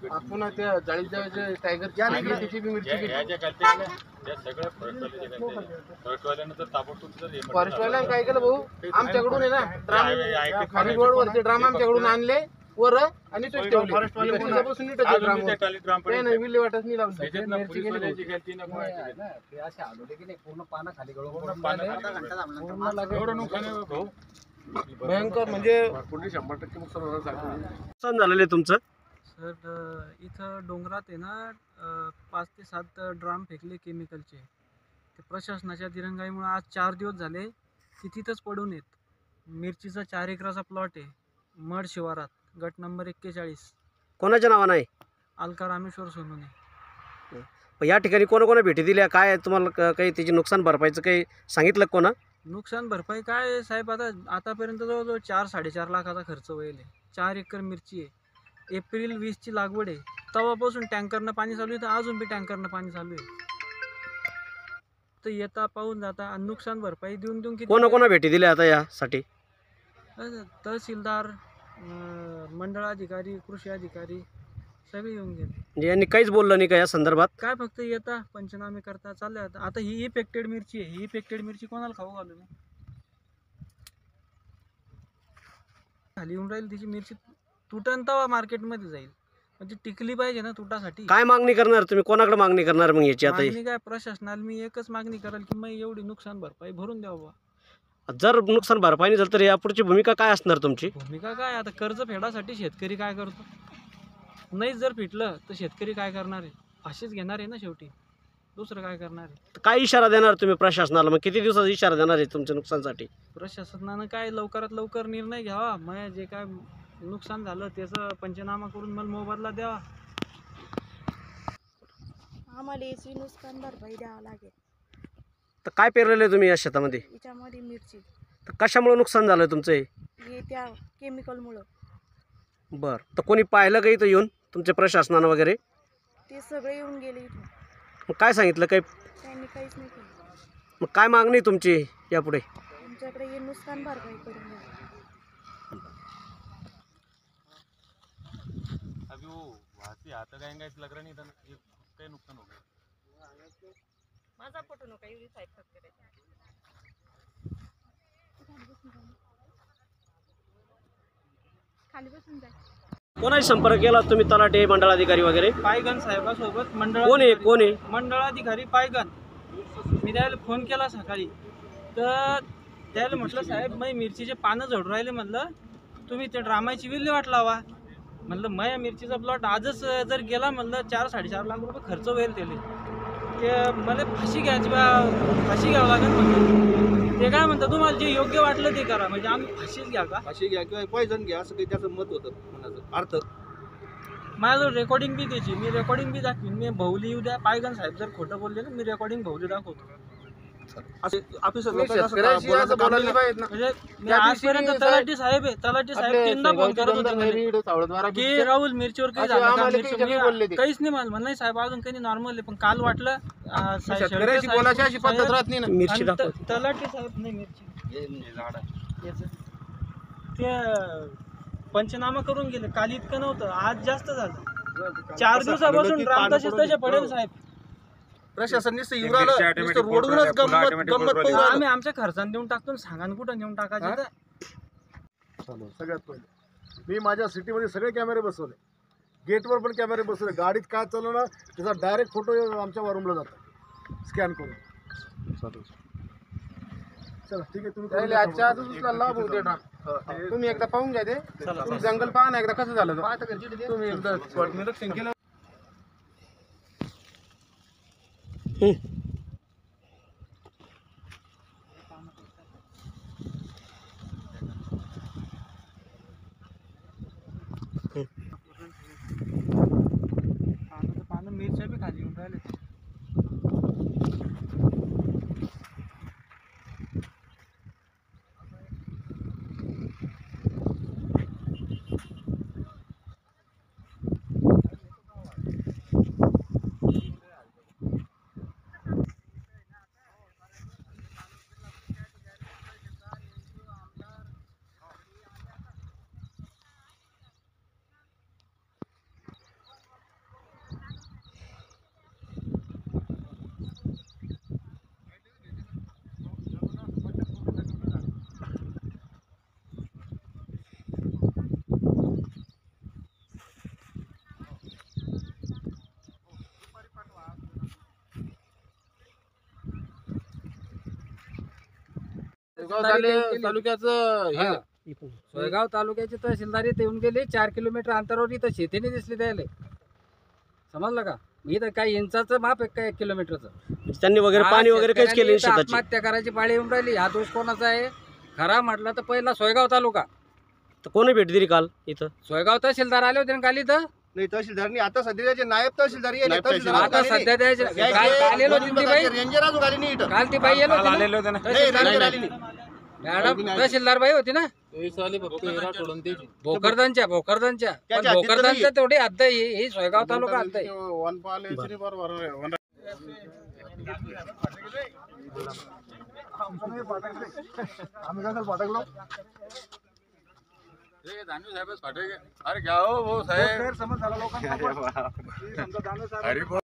आपण त्या जाळीच्या टायगर त्याची बी मिरची फॉरेस्टवाल्यानं काय केलं भाऊ, आमच्याकडून आहे ना ड्राम खाली रोडवरचे ड्राम आमच्याकडून आणले वर आणि तो फॉरेस्टवाल्यापासून नाही विल्हेवाटच नाही लावली. भयंकर म्हणजे 100% नुकसान झालेलं आहे तुमचं? सर इथं डोंगरात आहे ना 5 ते 7 ड्राम फेकले केमिकलचे. ते प्रशासनाच्या दिरंगाईमुळे आज 4 दिवस झाले की तिथंच पडून आहेत. मिरचीचा 4 एकराचा प्लॉट आहे मड शिवारात, गट नंबर 41. कोणाच्या नावानं आहे? अलका रामेश्वर सोनवणे. या ठिकाणी कोणा भेटी दिल्या? काय तुम्हाला काही त्याची नुकसान भरपाईचं काही सांगितलं कोणा? नुकसान भरपाई काय साहेब, आतापर्यंत जवळजवळ 4-4.5 लाखाचा खर्च होईल. 4 एकर मिरची आहे. एप्रिल 20ची लागवड आहे. तेव्हापासून टँकरनं पाणी चालू आहे, तर अजून बी टँकरनं पाणी चालू आहे. तर येता पाहून जाता नुकसान भरपाई देऊन किती कोणा भेटी दिल्या आता यासाठी? तहसीलदार, मंडळ अधिकारी, कृषी अधिकारी सगळे येऊन गेले. म्हणजे यांनी काहीच बोललं नाही का या संदर्भात? काय फक्त येता पंचनामे करता चालले. आता ही इफेक्टेड मिरची आहे. ही इफेक्टेड मिरची कोणाला खाऊ घालू मी? खाली येऊन राहील तिची मिरची, तुटन तवा मार्केटमध्ये जाईल. म्हणजे टिकली पाहिजे ना तुटासाठी. काय मागणी करणार तुम्ही? कोणाकडे मागणी करणार मग याची? आता मागणी काय, प्रशासनाला मी एकच मागणी कराल की मग एवढी नुकसान भरपाई भरून द्यावं. जर नुकसान भरपाई झालं तर यापुढची भूमिका काय असणार तुमची? भूमिका काय, आता कर्ज फेडासाठी शेतकरी काय करतो? नाही जर फिटलं तर शेतकरी काय करणार आहे? फाशीच घेणार आहे ना शेवटी, दुसरं काय करणार आहे? काय इशारा देणार तुम्ही प्रशासनाला? मग किती दिवसाचा इशारा देणार आहे तुमच्या नुकसानसाठी? प्रशासनानं काय लवकरात लवकर निर्णय घ्यावा. मग जे काय नुकसान झालं त्याचं पंचनामा करून मला मोबदला द्यावा. आम्हाला याची नुकसान भरपाई द्यावं लागेल. तर काय पेरलेलं आहे तुम्ही या शेतामध्ये? याच्यामध्ये मिरची. तर कशामुळे नुकसान झालं तुमचं हे त्या केमिकलमुळं. बरं, तर कोणी पाहिलं का इथं येऊन तुमच्या प्रशासनानं वगैरे? ते सगळे येऊन गेले इथून. मग काय सांगितलं? काही त्यांनी काहीच नाही केलं. मग काय मागणी तुमची यापुढे? आमच्याकडे हे नुकसान भरपाई करून द्या. अभी वो वहाँ से आता जाएंगे इस लग रहा नहीं था ना, ये कई नुकसान हो गया. माझा फोटो नका एवढी साईड फक्त खाली बसून जा. कोणाशी संपर्क केला तुम्ही? तलाठी, मंडळाधिकारी वगैरे? पायगन साहेबासोबत कोण आहे? मंडळाधिकारी पायगन. मी त्याला फोन केला सकाळी, तर त्याला म्हटलं साहेब मी मिरचीचे पानं झडून राहिले, म्हणलं तुम्ही ते ड्रामाची विल्हेवाट लावा. म्हणलं माझ्या मिरचीचा प्लॉट आजच जर गेला म्हणलं 4-4.5 लाख रुपये खर्च होईल त्याला. ते मला फाशी घ्यावं लागेल म्हणलं. ते काय म्हणतात तुम्हाला जे योग्य वाटलं ते करा. म्हणजे आम्ही फाशीच घ्या का? फाशी घ्या किंवा पॉयझन घ्या असं काही त्याचं मत होतं म्हणायचं अर्थ. माझं रेकॉर्डिंग बी द्यायची, मी रेकॉर्डिंग बी दाखवीन. मी भाऊली येऊ द्या, पायगन साहेब जर खोटं बोलले ना मी रेकॉर्डिंग भाऊली दाखवतो. असे ऑफिसर म्हणजे मी आजपर्यंत तलाठी साहेब 3दा फोन करत होते की राहुल मिरचीवर काही झालं का? काहीच नाही म्हणलं. नाही साहेब अजून काही नॉर्मल आहे. पण काल वाटलं मिरची दाखव. तलाठी साहेब नाही मिरची ते पंचनामा करून गेले. काल इतकं नव्हतं, आज जास्त झालं. 4 दिवसापासून ड्राम तसे पडेल साहेब. प्रशासन रोडवरच गंमत. आम्ही आमच्या खर्चाने देऊन टाकतो. सांगा कुठं नेऊन टाकायचं. सगळ्यात पहिले मी माझ्या सिटीमध्ये सगळे कॅमेरे बसवले, गेटवर पण कॅमेरे बसवले. गाडीत काय चालवणार त्याचा डायरेक्ट फोटो आमच्या वॉरूमला जातो स्कॅन करून. चला ठीक आहे, तुम्ही आजच्या आजच लाभ होते. तुम्ही एकदा पाहून घ्या ते. तुम्ही जंगल पहा ना एकदा कसं झालं ते. तुम्ही एकदा निरीक्षण केलं. पानं मिरच्या बी खाली येऊन राहिले. तालुक्याचं हे सोयगाव तालुक्याची तहसीलदारी येऊन गेली 4 किलोमीटर अंतरावर इथं शेतीने दिसली द्यायला. समजलं का? इथं काही इंचाचं माप आहे काय 1 किलोमीटरचं. त्यांनी वगैरे पाणी वगैरे काहीच केलं नाही शेताची. आत्महत्या करायची पाळी येऊन राहिली. हा दोष कोणाचा आहे? खरा म्हटलं तर पहिला सोयगाव तालुका. तर कोणी भेट दिली काल इथं? सोयगाव तहसीलदार आले होते ना काल इथं. नाही तहसीलदारनी आता सध्या त्याचे नायब तहसीलदारी आहे. आता सध्या द्यायचे काल आलेलो होती ती बाई. रेंजर अजून आली नाही इथं. काल ती बाई आलेलो होती ना. रेंजर आली नाही. मॅडम तहसीलदार बाई होती ना फक्त हिरा सोडून द्यायची. भोकरदानच्या पण त्याच्या हद्दीत भोकरदानच्या तेवढी हद्द ही सोयगाव तालुका हद्द आहे. वनपाल बरोबर आम्ही कसं फाटकलो. अरे घ्या हो साहेब. गैरसमज झाला लोकांना.